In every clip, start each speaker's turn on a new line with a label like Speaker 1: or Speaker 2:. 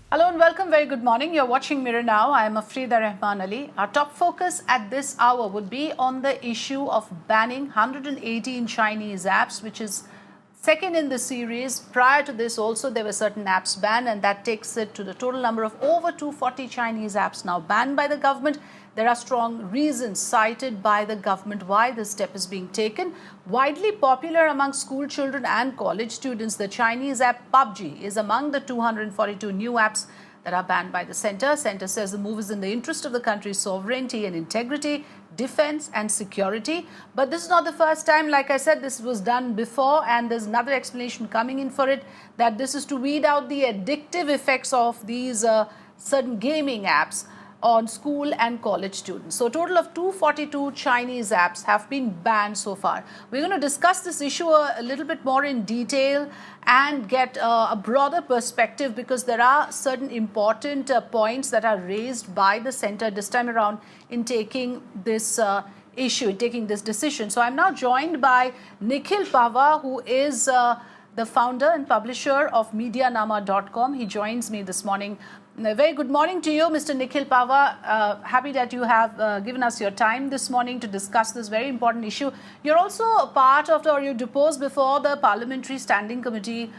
Speaker 1: Hello and welcome. Very good morning. You're watching Mirror Now. I am Afrida Rahman Ali. Our top focus at this hour would be on the issue of banning 118 Chinese apps, which is second in the series. Prior to this, also, there were certain apps banned, and that takes it to the total number of over 240 Chinese apps now banned by the government. There are strong reasons cited by the government why this step is being taken. Widely popular among school children and college students, the Chinese app PUBG is among the 242 new apps that are banned by the centre. Centre says the move is in the interest of the country's sovereignty and integrity, defence and security. But this is not the first time. Like I said, this was done before, and there's another explanation coming in for it, that this is to weed out the addictive effects of these certain gaming apps on school and college students. So a total of 242 Chinese apps have been banned so far. We're going to discuss this issue a little bit more in detail and get a broader perspective, because there are certain important points that are raised by the centre this time around in taking this issue, taking this decision. So I'm now joined by Nikhil Pahwa, who is the founder and publisher of MediaNama.com. He joins me this morning. A very good morning to you, Mr. Nikhil Pahwa. Happy that you have given us your time this morning to discuss this very important issue. You're also a part of, or you deposed before the Parliamentary Standing Committee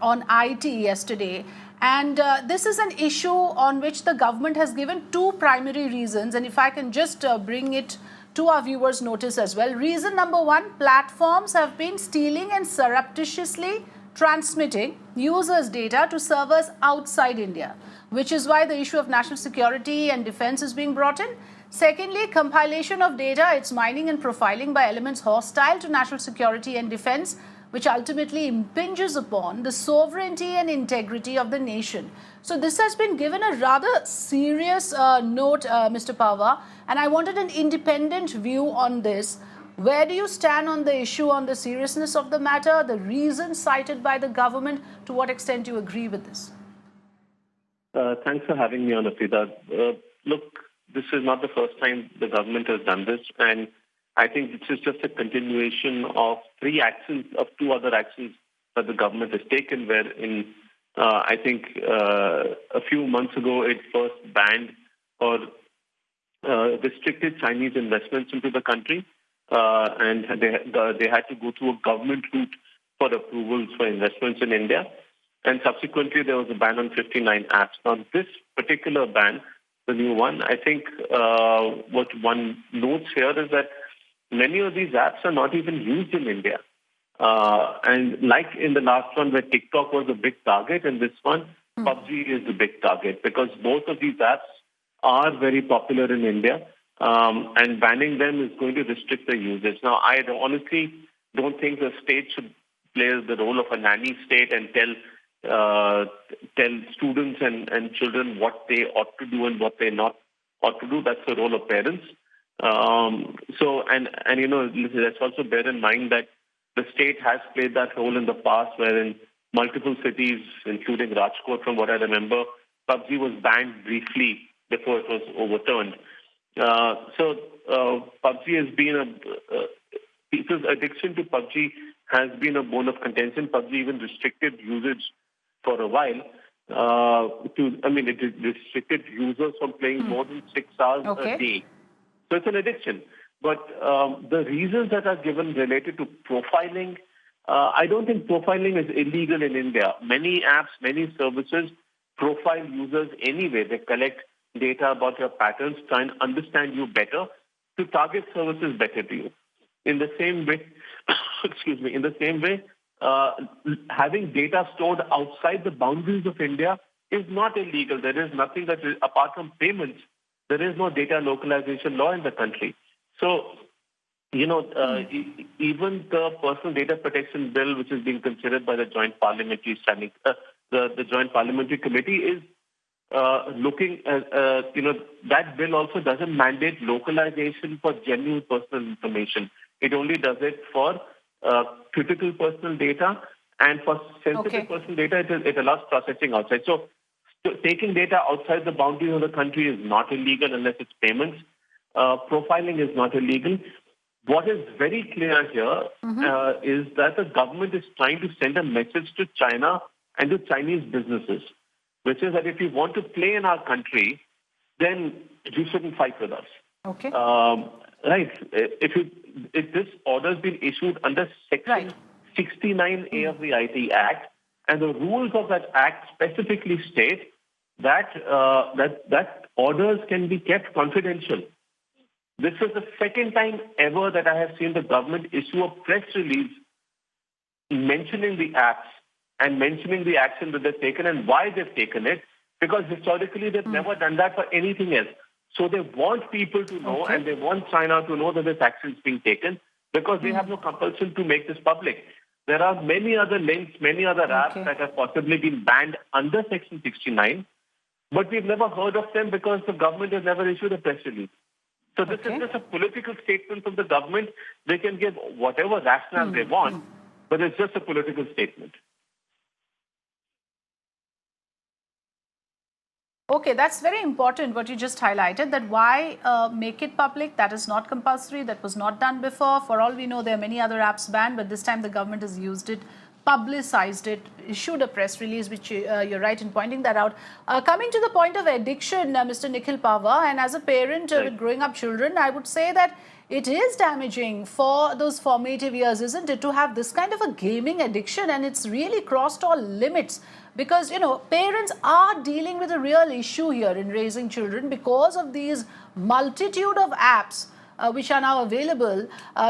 Speaker 1: on IT yesterday. And this is an issue on which the government has given two primary reasons. And if I can just bring it to our viewers' notice as well. Reason number one, platforms have been stealing and surreptitiously transmitting users' data to servers outside India, which is why the issue of national security and defense is being brought in. Secondly, compilation of data, its mining and profiling by elements hostile to national security and defense, which ultimately impinges upon the sovereignty and integrity of the nation. So this has been given a rather serious note, Mr. Pahwa, and I wanted an independent view on this. Where do you stand on the issue, on the seriousness of the matter, the reasons cited by the government? To what extent do you agree with this?
Speaker 2: Thanks for having me on, Afrida. Look, this is not the first time the government has done this, and I think this is just a continuation of two other actions that the government has taken, wherein I think a few months ago it first banned or restricted Chinese investments into the country, and they had to go through a government route for approvals for investments in India. And subsequently, there was a ban on 59 apps. Now, this particular ban, the new one, I think what one notes here is that many of these apps are not even used in India. And like in the last one where TikTok was a big target, and this one, PUBG is the big target, because both of these apps are very popular in India, and banning them is going to restrict the usage. Now, I honestly don't think the state should play the role of a nanny state and tell students and children what they ought to do and what they not ought to do. That's the role of parents. Let's also bear in mind that the state has played that role in the past, where in multiple cities, including Rajkot, from what I remember, PUBG was banned briefly before it was overturned. PUBG has been people's addiction to PUBG has been a bone of contention. PUBG even restricted usage for a while. It restricted users from playing more than 6 hours a day. So it's an addiction. But the reasons that are given related to profiling, I don't think profiling is illegal in India. Many apps, many services profile users anyway. They collect data about your patterns, try and understand you better to target services better to you. In the same way, having data stored outside the boundaries of India is not illegal. There is nothing that is, apart from payments, there is no data localization law in the country. So, even the Personal Data Protection Bill, which is being considered by the Joint Parliamentary the Joint Parliamentary Committee, is looking at, that bill also doesn't mandate localization for genuine personal information. It only does it for critical personal data, and for sensitive personal data, it allows processing outside. So taking data outside the boundaries of the country is not illegal unless it's payments. Profiling is not illegal. What is very clear here is that the government is trying to send a message to China and to Chinese businesses which is that if you want to play in our country, then you shouldn't fight with us.
Speaker 1: Okay.
Speaker 2: Right. If this order has been issued under Section 69A of the IT Act, and the rules of that act specifically state that that orders can be kept confidential. This is the second time ever that I have seen the government issue a press release mentioning the apps and mentioning the action that they've taken and why they've taken it, because historically they've never done that for anything else. So they want people to know and they want China to know that this action is being taken because they have no compulsion to make this public. There are many other links, many other apps that have possibly been banned under Section 69, but we've never heard of them because the government has never issued a press release. So this is just a political statement from the government. They can give whatever rationale they want, but it's just a political statement.
Speaker 1: Okay, that's very important what you just highlighted, that why make it public? That is not compulsory. That was not done before. For all we know, there are many other apps banned, but this time the government has used it, publicized it, issued a press release, which you're right in pointing that out. Coming to the point of addiction, Mr. Nikhil Pahwa, and as a parent with growing up children, I would say that it is damaging for those formative years, isn't it, to have this kind of a gaming addiction, and it's really crossed all limits. Because, you know, parents are dealing with a real issue here in raising children because of these multitude of apps which are now available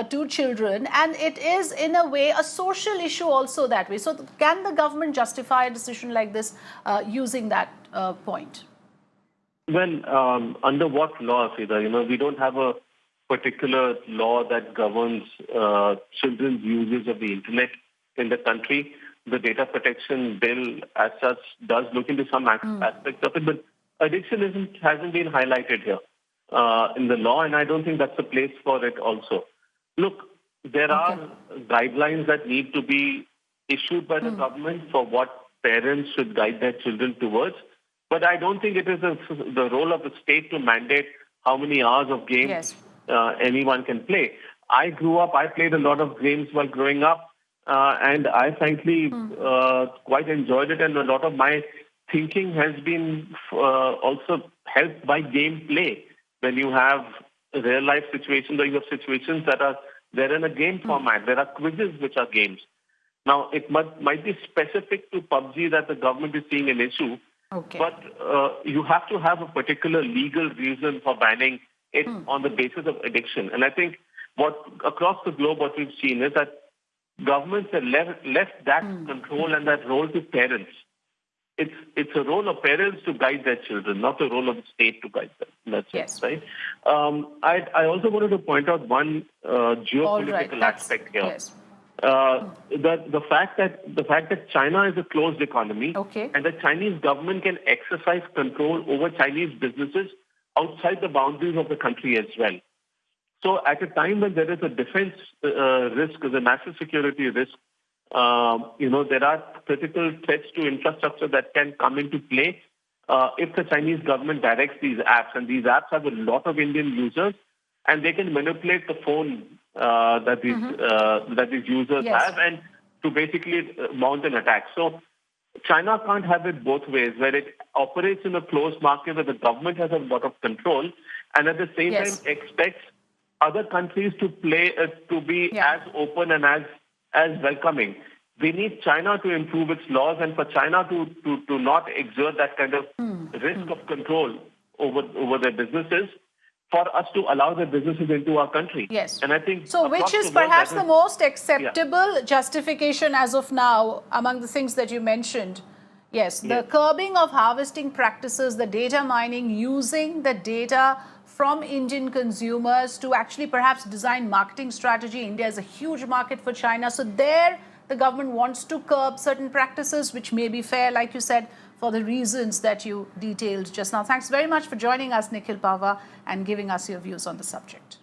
Speaker 1: to children. And it is, in a way, a social issue also that way. So can the government justify a decision like this using that point?
Speaker 2: Well, under what law, Frida? You know, we don't have a particular law that governs children's usage of the internet in the country. The data protection bill as such does look into some aspects of it, but addiction hasn't been highlighted here in the law, and I don't think that's the place for it also. Look, there are guidelines that need to be issued by the government for what parents should guide their children towards, but I don't think it is the role of the state to mandate how many hours of games anyone can play. I played a lot of games while growing up. And I frankly quite enjoyed it, and a lot of my thinking has been also helped by gameplay. When you have real-life situations or you have situations that are there in a game format, there are quizzes which are games. Now, it might be specific to PUBG that the government is seeing an issue, but you have to have a particular legal reason for banning it on the basis of addiction. And I think across the globe what we've seen is that governments have left that control and that role to parents. It's a role of parents to guide their children, not the role of the state to guide them. That's it, right? I also wanted to point out one geopolitical aspect here.
Speaker 1: Yes.
Speaker 2: The fact that China is a closed economy and the Chinese government can exercise control over Chinese businesses outside the boundaries of the country as well. So at a time when there is a defense risk, there's a national security risk, there are critical threats to infrastructure that can come into play if the Chinese government directs these apps. And these apps have a lot of Indian users, and they can manipulate the phone that these users have and to basically mount an attack. So China can't have it both ways, where it operates in a closed market where the government has a lot of control and at the same time expects other countries to be as open and as welcoming. We need China to improve its laws and for China to not exert that kind of risk of control over their businesses, for us to allow their businesses into our country.
Speaker 1: Yes.
Speaker 2: And I think
Speaker 1: so, which is perhaps the most acceptable justification as of now among the things that you mentioned. Yes, the curbing of harvesting practices, the data mining, using the data from Indian consumers to actually perhaps design marketing strategy. India is a huge market for China. So there the government wants to curb certain practices, which may be fair, like you said, for the reasons that you detailed just now. Thanks very much for joining us, Nikhil Pahwa, and giving us your views on the subject.